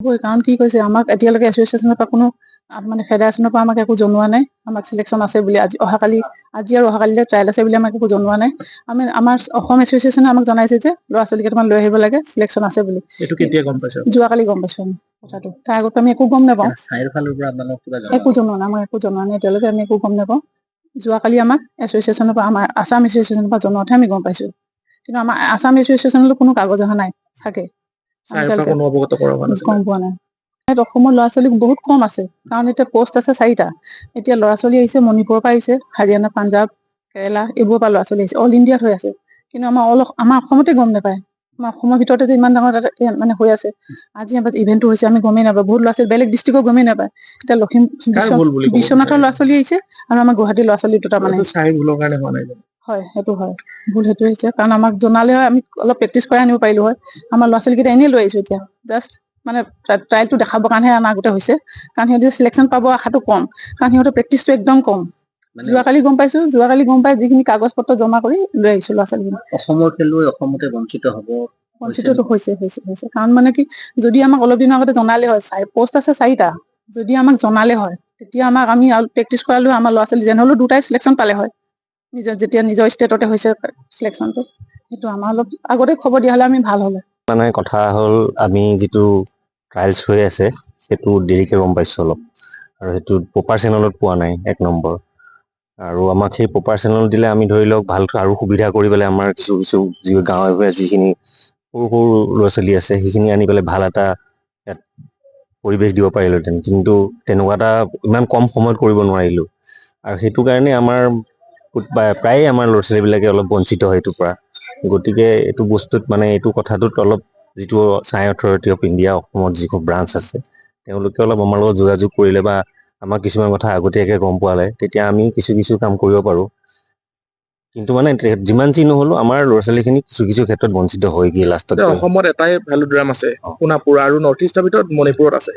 কাৰণ কি কৈছে আমাক এতিয়ালৈকে এছ'চিয়েশ্যনৰ পৰা কোনো মানে ফেডাৰেশ্যনৰ পৰা আমাক একো জনোৱা নাই আমাক চিলেকশ্যন আছে বুলি আজি আৰু অহাকালিলৈ ট্ৰায়েল আছে বুলি আমাক একো জনোৱা নাই আমাৰ অসম এছ'চিয়েশ্যনে আমাক জনাইছে যে ল'ৰা ছোৱালী কেইটামান লৈ আহিব লাগে চিলেকশ্যন আছে বুলি এইটো কেতিয়া গম পাইছো যোৱাকালি গম পাইছো আমি কথাটো তাৰ আগত আমি একো গম নাপাওঁ একো জনোৱা নাই আমাক একো জনোৱা নাই এতিয়ালৈকে আমি একো গম নাপাওঁ যোৱাকালি আমাক এছ'চিয়েশ্যনৰ পৰা আমাৰ আছাম এছ'চিয়েশ্যনৰ পৰা জনোৱাতহে আমি গম পাইছো কিন্তু আমাৰ আছাম এছ'চিয়েশ্যনলৈ কোনো কাগজ অহা নাই চাগে গম পোৱা নাই অসমৰ ল'ৰা ছোৱালী বহুত কম আছে কাৰণ এতিয়া পোষ্ট আছে 4টা এতিয়া ল'ৰা ছোৱালী আহিছে মণিপুৰৰ পৰা আহিছে হাৰিয়ানা পাঞ্জাৱ কেৰেলা এইবোৰৰ পৰা ল'ৰা ছোৱালী আহিছে অল ইণ্ডিয়াত হৈ আছে কিন্তু আমাৰ অসমতে গম নাপায় আমাৰ অসমৰ ভিতৰতে যে ইমান ডাঙৰ মানে হৈ আছে আজি ইভেণ্টটো হৈছে আমি গমেই নাপাওঁ বহুত ল'ৰা ছোৱালী বেলেগ ডিষ্ট্ৰিক্টৰ গমেই নাপায় এতিয়া বিশ্বনাথৰ ল'ৰা ছোৱালী আহিছে আৰু আমাৰ গুৱাহাটীৰ ল'ৰা ছোৱালী দুটা মানে হয় সেইটো হয় ভুল সেইটো হৈছে কাৰণ আমাক জনালে হয় আমি অলপ প্ৰেক্টিচ কৰাই আনিব পাৰিলো হয় আমাৰ ল'ৰা ছোৱালীকেইটা এনেই লৈ আহিছো এতিয়া জাষ্ট মানে ট্ৰায়েলটো দেখাবৰ কাৰণেহে আমাৰ আগতে হৈছে কাৰণ সিহঁতে চিলেকশ্যন পাব আশাটো কম কাৰণ সিহঁতৰ প্ৰেক্টিচটো একদম কম যোৱাকালি গম পাই যিখিনি কাগজ পত্ৰ জমা কৰি লৈ আহিছো ল'ৰা ছোৱালী অসমৰ খেলুৱৈ অসমতে বঞ্চিত হ'ব বঞ্চিতটো হৈছে কাৰণ মানে কি যদি আমাক অলপ দিনৰ আগতে জনালে হয় পোষ্ট আছে 4টা যদি আমাক জনালে হয় তেতিয়া আমি প্ৰেক্টিচ কৰালো আমাৰ ল'ৰা ছোৱালী যেন হ'লেও 2টাই চিলেকশ্যন পালে হয় যেতিয়া নিজৰ ষ্টেটতে হৈছে চিলেকশ্যনটো সেইটো আমাৰ অলপ আগতে খবৰ দিয়া হ'লে আমি ভাল হ'লে মানে কথা হ'ল আমি যিটো ট্ৰায়েলছ হৈ আছে সেইটো দেৰিকৈ গম পাইছোঁ অলপ আৰু সেইটো প্ৰপাৰ চেনেলত পোৱা নাই 1 নম্বৰ আৰু আমাক সেই প্ৰপাৰ চেনেল দিলে আমি ধৰি লওক ভাল আৰু সুবিধা কৰি পেলাই আমাৰ কিছু যি গাঁৱে যিখিনি সৰু সৰু ল'ৰা ছোৱালী আছে সেইখিনি আনি পেলাই ভাল এটা ইয়াত পৰিৱেশ দিব পাৰিলোহেঁতেন কিন্তু তেনেকুৱা এটা ইমান কম সময়ত কৰিব নোৱাৰিলোঁ আৰু সেইটো কাৰণে আমাৰ প্ৰায়ে আমাৰ ল'ৰা ছোৱালীবিলাকে অলপ বঞ্চিত হয় এইটোৰ পৰা গতিকে এইটো বস্তুত মানে এইটো কথাটোত অলপ যিটো চাই অথৰিটি অফ ইণ্ডিয়া অসমত যিখন ব্ৰাঞ্চ আছে তেওঁলোকে অলপ আমাৰ লগত যোগাযোগ কৰিলে বা আমাক কিছুমান কথা আগতীয়াকৈ গম পোৱালে তেতিয়া আমি কিছু কাম কৰিব পাৰোঁ কিন্তু মানে যিমান যি নহ'লেও আমাৰ ল'ৰা ছোৱালীখিনি কিছু ক্ষেত্ৰত বঞ্চিত হৈ গিয়ে লাষ্টত অসমত এটাই ভেলোড্ৰাম আছে সোণাপুৰ আৰু নৰ্থ ইষ্টৰ ভিতৰত মণিপুৰত আছে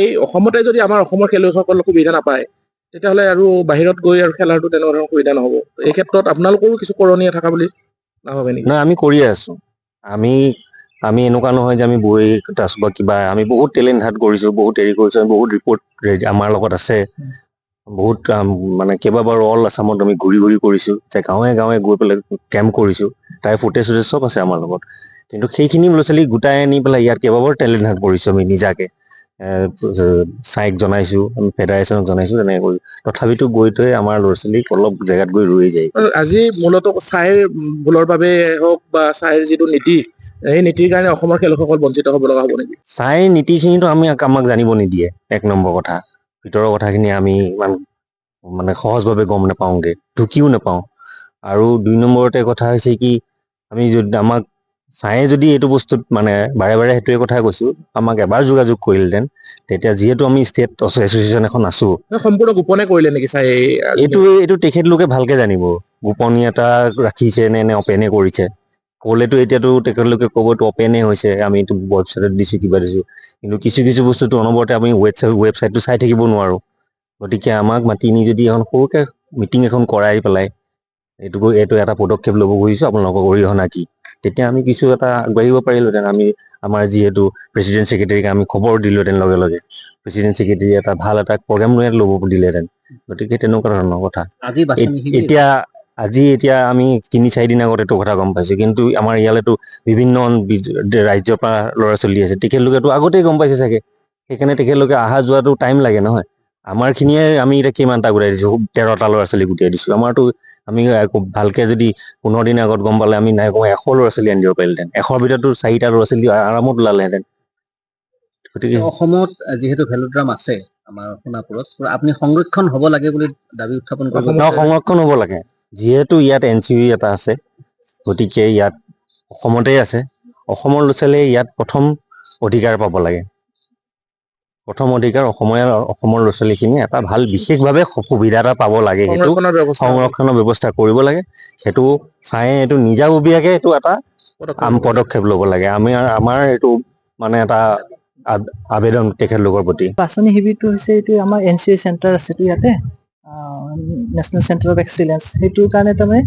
এই অসমতে যদি আমাৰ অসমৰ খেলুৱৈসকল সুবিধা নাপায় তেতিয়াহ'লে আৰু বাহিৰত গৈ আৰু খেলাটো তেনেকুৱা ধৰণৰ সুবিধা নহ'ব এই ক্ষেত্ৰত আপোনালোকৰো কিছু কৰণীয় থকা বুলি নাভাবে নেকি নাই আমি কৰিয়ে আছো আমি এনেকুৱা নহয় যে আমি বহি আছো বা কিবা আমি বহুত টেলেণ্ট হাত কৰিছোঁ বহুত হেৰি কৰিছোঁ বহুত ৰিপৰ্ট আমাৰ লগত আছে বহুত মানে কেইবাবাৰো অল আছামত আমি ঘূৰি কৰিছোঁ যে গাঁৱে গাঁৱে গৈ পেলাই কেম্প কৰিছোঁ তাই ফুটেজ চব আছে আমাৰ লগত কিন্তু সেইখিনি ল'ৰা ছোৱালী গোটাই আনি পেলাই ইয়াত কেইবাবাৰো টেলেণ্ট হাত কৰিছোঁ আমি নিজাকে চাইক জনাইছোঁ আমি ফেডাৰেশ্যনক জনাইছোঁ তেনেকৈ কৰি তথাপিতো গৈ থৈ আমাৰ ল'ৰা ছোৱালীক অলপ জেগাত গৈ ৰৈ যায় আজি মূলতঃ চাইৰ ভুলৰ বাবে হওক বা চাইৰ যিটো নীতি সেই নীতিৰ কাৰণে অসমৰ খেলুৱৈসকল বঞ্চিত হ'ব লগা হ'ব নেকি চাইৰ নীতিখিনিতো আমাক জানিব নিদিয়ে 1 নম্বৰ কথা ভিতৰৰ কথাখিনি আমি ইমান মানে সহজভাৱে গম নাপাওঁগৈ ঢুকিও নাপাওঁ আৰু 2 নম্বৰতে কথা হৈছে কি আমি যদি আমাক চায়ে যদি এইটো বস্তুত মানে বাৰে সেইটোৱে কথা কৈছোঁ আমাক এবাৰ যোগাযোগ কৰিলেহেঁতেন তেতিয়া যিহেতু আমি ষ্টেট এছ'চিয়েশ্যন এখন আছোঁ সম্পূৰ্ণ গোপনে কৰিলে নেকি চাই এইটো তেখেতলোকে ভালকে জানিব গোপনীয়তা ৰাখিছে নে অপেনে কৰিছে ক'লেতো এতিয়াতো তেখেতলোকে ক'ব এইটো অপেনে হৈছে আমি এইটো ৱেবছাইটত দিছোঁ কিবা দিছোঁ কিন্তু কিছু বস্তুটো অনবৰতে আমি ৱেবছাইটটো চাই থাকিব নোৱাৰোঁ গতিকে আমাক মাতি নি যদি এখন সৰুকৈ মিটিং এখন কৰাই পেলাই এইটো এটা পদক্ষেপ ল'ব খুজিছোঁ আপোনালোকৰ অৰিহণা কি তেতিয়া আমি কিছু এটা আগবাঢ়িব পাৰিলোঁহেঁতেন আমি আমাৰ যিহেতু প্ৰেচিডেণ্ট ছেক্ৰেটাৰীক আমি খবৰ দিলোঁহেঁতেন লগে প্ৰেচিডেণ্ট ছেক্ৰেটাৰী এটা ভাল এটা প্ৰগ্ৰেম ল'ব দিলেহেঁতেন গতিকে তেনেকুৱা ধৰণৰ কথা এতিয়া আমি 3-4 দিন আগত এইটো কথা গম পাইছোঁ কিন্তু আমাৰ ইয়ালৈতো বিভিন্ন ৰাজ্যৰ পৰা ল'ৰা ছোৱালী আছে তেখেতলোকেতো আগতেই গম পাইছে চাগে সেইকাৰণে তেখেতলোকে অহা যোৱাটো টাইম লাগে নহয় আমাৰখিনিয়ে আমি এতিয়া কিমানটা গোটাই দিছোঁ 13টা ল'ৰা ছোৱালী গোটাই দিছোঁ আমাৰতো আমি ভালকে যদি 15 দিন আগত গম পালে আমি নাই কওঁ 100 ল'ৰা ছোৱালী আনি দিব পাৰিলেহেঁতেন 100ৰ ভিতৰতো 4টা ল'ৰা ছোৱালী আৰামত ওলালেহেঁতেন গতিকে অসমত যিহেতু ভেলোড্ৰাম আছে আমাৰ সোণাপুৰত আপুনি সংৰক্ষণ হ'ব লাগে বুলি দাবী উত্থাপন কৰিব সংৰক্ষণ হ'ব লাগে যিহেতু ইয়াত NCV এটা আছে গতিকে ইয়াত অসমতেই আছে অসমৰ ল'ৰা ছোৱালীয়ে ইয়াত প্ৰথম অধিকাৰ পাব লাগে প্ৰথম অধিকাৰ অসমৰ ল'ৰা ছোৱালীখিনি এটা ভাল বিশেষভাৱে সুবিধা এটা পাব লাগে সেইটো সংৰক্ষণৰ ব্যৱস্থা কৰিব লাগে সেইটো চাই এইটো নিজাববীয়াকৈ এইটো এটা পদক্ষেপ ল'ব লাগে আমাৰ এইটো মানে এটা আবেদন তেখেতলোকৰ প্ৰতি বাছনি শিবিৰটো হৈছে এইটো আমাৰ NCA চেণ্টাৰ আছেতো ইয়াতে নেশ্যনেল চেণ্টাৰ অফ এক্সিলেঞ্চ সেইটোৰ কাৰণে তাৰমানে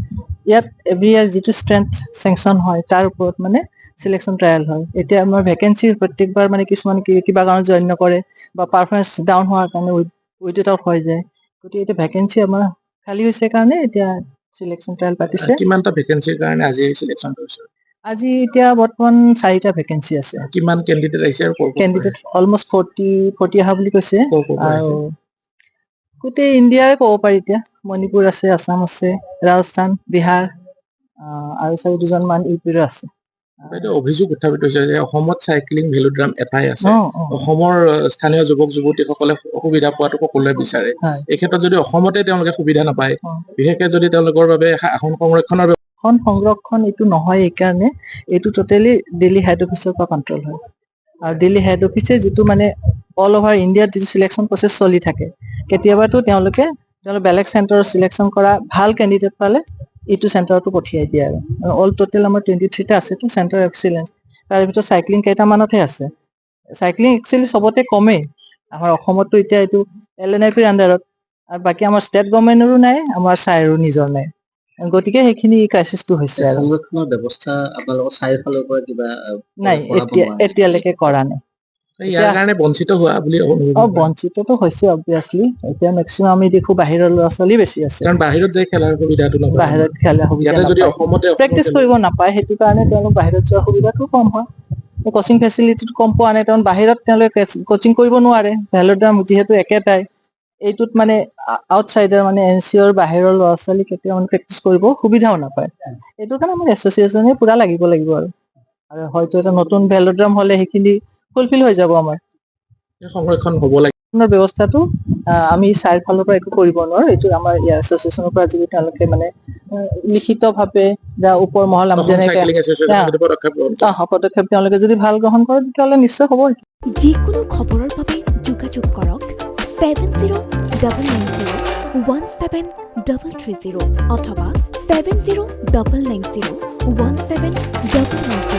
ইয়াত এভৰি ইয়াৰ যিটো ষ্ট্ৰেংথ চেংচন হয় তাৰ ওপৰত মানে চিলেকশ্যন ট্ৰায়েল হয়। এতিয়া আমাৰ ভেকেঞ্চি প্ৰত্যেকবাৰ মানে কিছুমান কিবা কাৰণত জইন নকৰে বা পাৰফৰ্মেঞ্চ ডাউন হোৱাৰ কাৰণে উইথ আউট হৈ যায়। গতিকে এতিয়া ভেকেঞ্চি আমাৰ খালী হৈছে কাৰণে এতিয়া চিলেকশ্যন ট্ৰায়েল পাতিছে। কিমানটা ভেকেঞ্চিৰ কাৰণে আজি চিলেকশ্যন কৰিছে? আজি এতিয়া বৰ্তমান 4টা ভেকেঞ্চি আছে। কিমান কেণ্ডিডেট আহিছে আৰু ক'ৰ ক'ৰ পৰা কেণ্ডিডেট অলমষ্ট 40 অহা বুলি কৈছে। ক'ৰ ক'ৰ পৰা আৰু আহিছে? গোটেই ইণ্ডিয়াৰে ক'ব পাৰি এতিয়া মণিপুৰ আছে, আছাম আছে, ৰাজস্থান, বিহাৰ আৰু 2জনমান ইউপিৰো আছে। বাইদেউ, অভিযোগ উত্থাপিত হৈছে যে অসমত চাইক্লিং ভেলোড্ৰাম এটাই আছে। অসমৰ স্থানীয় যুৱক যুৱতীসকলে সুবিধা পোৱাটো সকলোৱে বিচাৰে। হয়। এই ক্ষেত্ৰত যদি অসমতে তেওঁলোকে সুবিধা নাপায়, অ। বিশেষকে যদি তেওঁলোকৰ বাবে আসন সংৰক্ষণৰ আসন সংৰক্ষণ এইটো নহয়, এইকাৰণে এইটো টোটেলি দিল্লী হেড অফিচৰ পৰা কণ্ট্ৰল হয়। আৰু দিল্লী হেড অফিচে যিটো মানে অল অভাৰ ইণ্ডিয়াত যিটো চিলেকশ্যন প্ৰচেছ চলি থাকে, কেতিয়াবাতো তেওঁলোকে বেলেগ চেণ্টাৰৰ চিলেকশ্যন কৰা ভাল কেণ্ডিডেট পালে এইটো চেণ্টাৰতো পঠিয়াই দিয়ে। আৰু অল টোটেল আমাৰ 23টা আছেতো চেণ্টাৰ এক্সিলেঞ্চ, তাৰ ভিতৰত চাইক্লিং কেইটামানতহে আছে। চাইক্লিং একচুৱেলি চবতে কমেই, আমাৰ অসমতো এতিয়া এইটো LNIP-ৰ আণ্ডাৰত, আৰু বাকী আমাৰ ষ্টেট গভৰ্ণমেণ্টৰো নাই, আমাৰ ছাইৰো নিজৰ নাই। গতিকে সেইখিনি ক্ৰাইচিছটো হৈছে আৰু সংৰক্ষণৰ ব্যৱস্থা আপোনালোকৰ চাৰিওফালৰ পৰা কিবা নাই, এতিয়ালৈকে কৰা নাই। ইয়াৰ কাৰণে বঞ্চিত হোৱা বুলি বঞ্চিতটো হৈছে অবভিয়াছলি। এতিয়া মেক্সিমাম আমি দেখো বাহিৰৰ ল'ৰা ছোৱালী বেছি আছে, কাৰণ বাহিৰত যাই খেলাৰ সুবিধাটো নাপায়। বাহিৰত খেলা সুবিধা ইয়াতে যদি নাপায়, অসমতে প্ৰেক্টিচ কৰিব নাপায়, সেইটো কাৰণে তেওঁলোক বাহিৰত যোৱাৰ সুবিধাটো কম হয়। কোচিং ফেচিলিটিটো কম পোৱা নাই, কাৰণ বাহিৰত তেওঁলোকে কোচিং কৰিব নোৱাৰে। ভেলোড্ৰাম যিহেতু একেটাই, এইটোত মানে আউটচাইডাৰ মানে NCOৰ বাহিৰৰ ল'ৰা ছোৱালী কেতিয়াও মানে প্ৰেক্টিচ কৰিব সুবিধাও নাপায়। এইটো কাৰণে আমাৰ এছ'চিয়েশ্যনে পুৰা লাগিব আৰু হয়তো এটা নতুন ভেলোড্ৰাম হ'লে সেইখিনি ফুলফিল হৈ যাব। আমাৰ সংৰক্ষণ হ'ব লাগে। ব্যৱস্থাটো আমি চাৰিওফালৰ পৰা একো কৰিব নোৱাৰো। এইটো আমাৰ এছ'চিয়েশ্যনৰ পৰা যদি তেওঁলোকে মানে লিখিতভাৱে বা ওপৰ মহল যেনেকে পদক্ষেপ তেওঁলোকে যদি ভাল গ্ৰহণ কৰে, তেতিয়াহ'লে নিশ্চয় হ'ব। যিকোনো খবৰৰ বাবে যোগাযোগ কৰক 7090173330 অথবা 7099017990